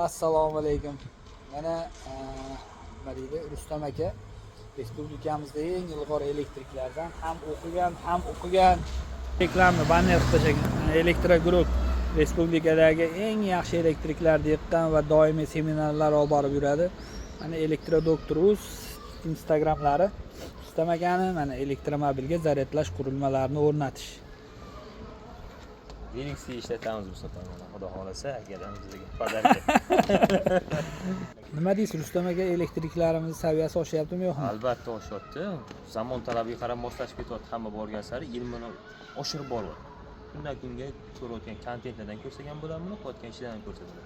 Assalomu alaykum. Mana nima deydi, Rustam aka respublikamizda eng ilg'or elektriklardan ham o'qigan. Reklamni banner tashlagan. Elektro Group respublikadagi eng yaxshi elektriklarni yiqqan va doimiy seminarlar olib borib yuradi. Mana Elektro Doktor.uz Instagramlari. Rustam akani mana elektromobilga zaryadlash qurilmalarini o'rnatish. Linux ishlatamiz bu safar mana xudo xolasa akadan bizga podarka. Nima deysiz Rustam aka, elektriklarimiz saviyasi oshyaptimi yo'qmi? Albatta oshyapti. Zamon talabiga qarab moslashib ketyapti, hamma borgan sari ilmini oshirib boryapti. Kundan kunga ko'rayotgan kontentlardan ko'rsagan bo'lamini, qilayotgan ishlardan ko'rsatadi.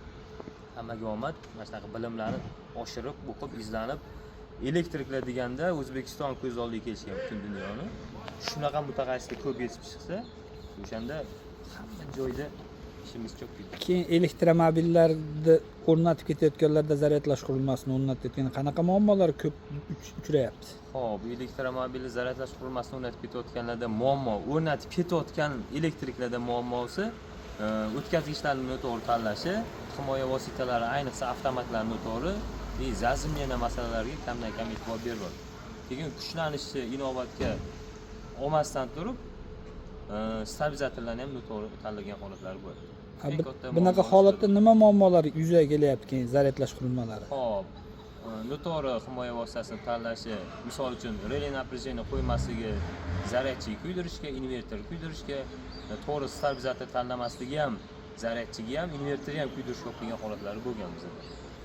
Hammaga omad, mana shunaqa bilimlarni oshirib, o'qib, izlanib, elektriklar deganda O'zbekiston ko'z oldiga kelishgan butun dunyoni. Shunaqa mutaxassislar ko'p yetib chiqsa, o'shanda hamma joyda ishimiz çok ketadi. Keyin elektromobillarda o'rnatib ketayotganlarda zaryadlash qurilmasini o'rnatayotgan qanaqa muammolar ko'p uchrayapti? Xo'p, elektromobilni zaryadlash qurilmasini o'rnatib ketayotganlarda muammo, o'rnatib ketayotgan elektriklarda muammosi o'tkazgichlarni noto'g'ri tanlashi, himoya vositalari, ayniqsa avtomatlarni noto'g'ri va zazimlana masalalarga kamdan kam e'tibor beriladi. Keyin kuchlanishi inobatga olmasdan turib stabilizatorlarni ham noto'g'ri tanlagan holatlar bo'ladi. Bunaqa holatda nima muammolar yuzaga kelyapti keyin zaryadlash qurilmalari? Xo'p, noto'g'ri himoya vositasini tanlashi, misol uchun relay напряжение qo'ymasligi, zaryadchiga kuydirishga, invertor kuydirishga, to'g'ri stabilizator tanlamasligi ham zaryadchiga ham, invertorga ham kuydirish yo'q degan holatlari bo'lgan bizda.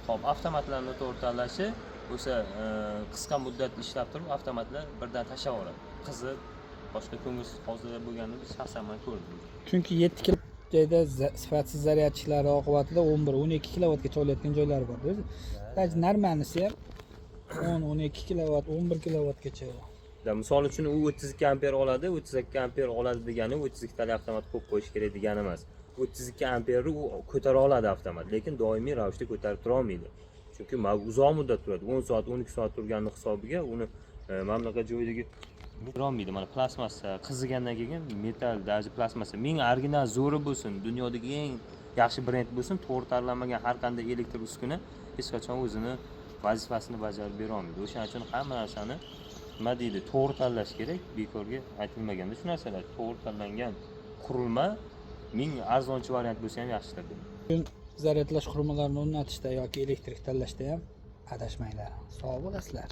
Xo'p, avtomatlarni noto'g'ri tanlashi o'sha qisqa muddat ishlab turib avtomatlar birdan tashlab yuboradi. Qizib, boshqa ko'ngilsiz hodisalar bo'lganini biz shaxsan men ko'rdim. Chunki 7 kilo joyda sifatsiz zaryadchilar oqibatida 11-12 kilovatgacha olayotgan joylari bor. Hech normalisi ham 10-12 kilovat, 11 kilovatgacha. Misol uchun u 32 amper oladi, 32 amper oladi degani 32 tali avtomat qo'yib qo'yish kerak degani emas. 32 amperni u ko'tara oladi avtomat, lekin doimiy ravishda ko'tarib tura olmaydi. Chunki uzoq muddat turadi. 10 soat, 12 soat turganning hisobiga uni mamlakat joyidagi olmaydi. Mana plastmassa qizigandan keyin metal, даже plastmassa ming original zo'ri bo'lsin, dunyodagi eng yaxshi brend bo'lsin, to'g'ri tanlanmagan har qanday elektr uskuna hech qachon o'zini vazifasini bajarib bera olmaydi. O'shaning uchun hamma narsani nima deydi, to'g'ri tanlash kerak. Bekorga aytilmaganda shu narsalar to'g'ri tanlangan qurilma ming arzonchi variant bo'lsa ham yaxshi ishlaydi. Zaryadlash qurilmalarini o'rnatishda yoki elektrik tanlashda ham adashmanglar. Sog' bo'lasizlar.